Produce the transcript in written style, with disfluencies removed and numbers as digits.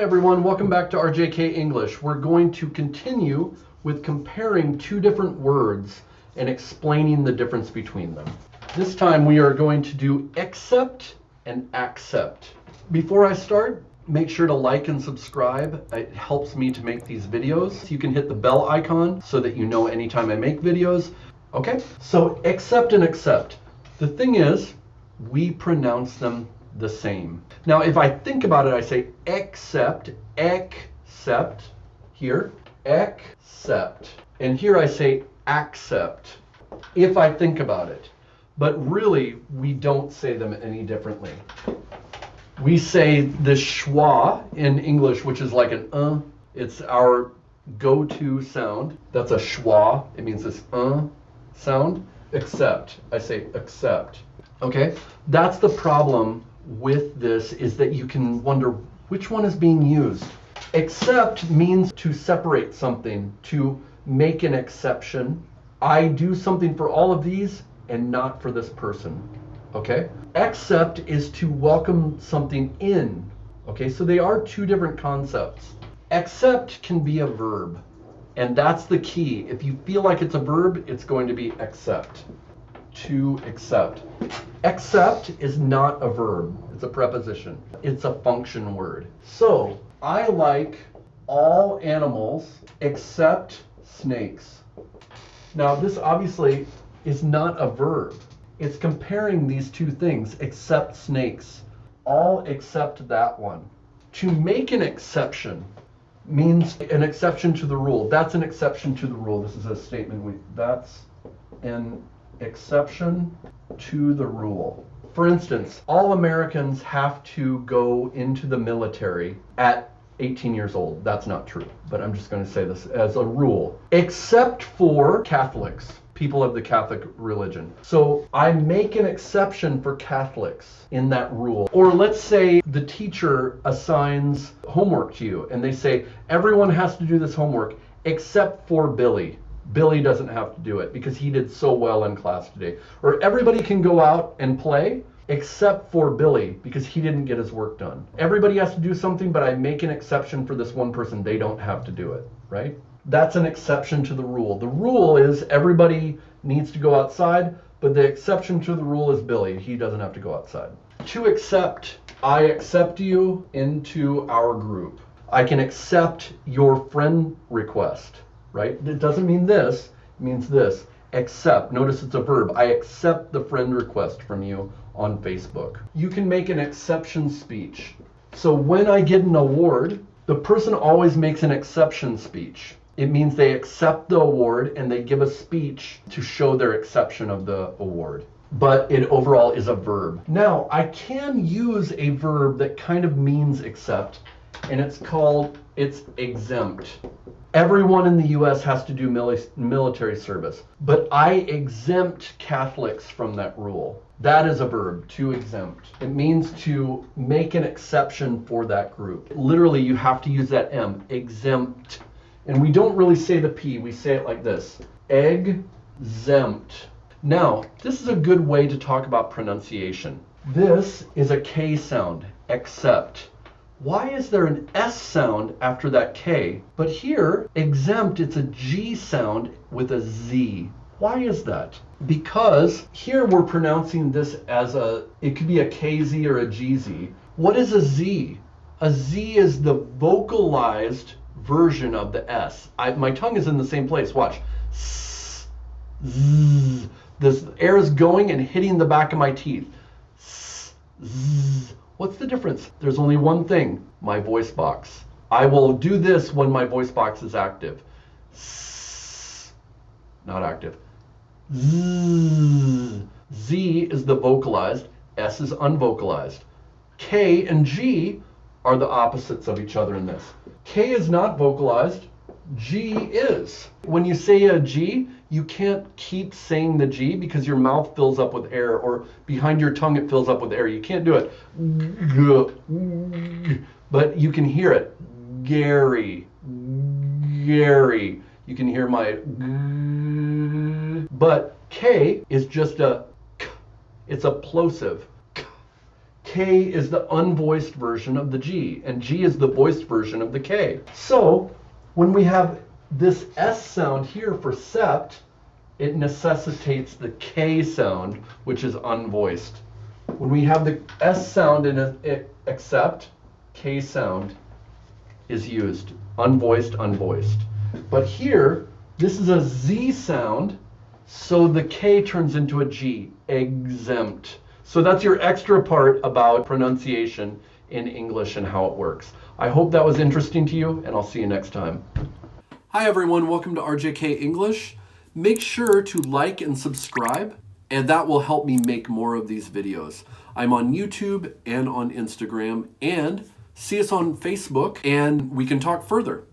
everyone, welcome back to RJK English. We're going to continue with comparing two different words and explaining the difference between them. This time we are going to do accept and accept. Before I start, make sure to like and subscribe. It helps me to make these videos. You can hit the bell icon so that you know anytime I make videos. Okay, so accept and accept. The thing is, we pronounce them the same. Now, if I think about it, I say accept, here, accept. And here I say accept, if I think about it. But really, we don't say them any differently. We say the schwa in English, which is like an it's our go-to sound. That's a schwa. It means this sound. Accept. I say accept. Okay? That's the problem with this, is that you can wonder which one is being used. Accept means to separate something, to make an exception. I do something for all of these and not for this person. Okay? Accept is to welcome something in. Okay, so they are two different concepts. Accept can be a verb, and that's the key. If you feel like it's a verb, it's going to be accept. To accept. Accept is not a verb, it's a preposition. It's a function word. So, I like all animals except snakes. Now, this obviously is not a verb. It's comparing these two things, except snakes. All except that one. To make an exception means an exception to the rule. That's an exception to the rule. This is a statement. That's an exception to the rule. For instance, all Americans have to go into the military at 18 years old. That's not true, but I'm just going to say this as a rule, except for Catholics, people of the Catholic religion. So I make an exception for Catholics in that rule. Or let's say the teacher assigns homework to you and they say, everyone has to do this homework except for Billy. Billy doesn't have to do it because he did so well in class today. Or everybody can go out and play except for Billy because he didn't get his work done. Everybody has to do something, but I make an exception for this one person. They don't have to do it, right? That's an exception to the rule. The rule is everybody needs to go outside, but the exception to the rule is Billy. He doesn't have to go outside. To accept, I accept you into our group. I can accept your friend request. Right? It doesn't mean this, it means this. Accept. Notice it's a verb. I accept the friend request from you on Facebook. You can make an exception speech. So when I get an award, the person always makes an exception speech. It means they accept the award and they give a speech to show their acceptance of the award. But it overall is a verb. Now, I can use a verb that kind of means accept, and it's exempt. Everyone in the US has to do military service, but I exempt Catholics from that rule. That is a verb, to exempt. It means to make an exception for that group. Literally, you have to use that M, exempt. And we don't really say the P, we say it like this, exempt. Now, this is a good way to talk about pronunciation. This is a K sound, accept. Why is there an S sound after that K? But here, exempt, it's a G sound with a Z. Why is that? Because here we're pronouncing this as it could be a KZ or a GZ. What is a Z? A Z is the vocalized version of the S. My tongue is in the same place. Watch. S, Z. This air is going and hitting the back of my teeth. S, Z. What's the difference? There's only one thing, my voice box. I will do this when my voice box is active. S, not active. Z. Z is the vocalized, S is unvocalized. K and G are the opposites of each other in this. K is not vocalized, G is. When you say a G, you can't keep saying the G because your mouth fills up with air, or behind your tongue it fills up with air. You can't do it. But you can hear it. Gary. Gary. You can hear my but K is just a K. It's a plosive. K. K is the unvoiced version of the G, and G is the voiced version of the K. So when we have this S sound here for sept, it necessitates the K sound, which is unvoiced. When we have the S sound in accept, K sound is used. Unvoiced, unvoiced. But here, this is a Z sound, so the K turns into a G, exempt. So that's your extra part about pronunciation in English and how it works. I hope that was interesting to you, and I'll see you next time. Hi everyone, welcome to RJK English. Make sure to like and subscribe, and that will help me make more of these videos. I'm on YouTube and on Instagram, and see us on Facebook, and we can talk further.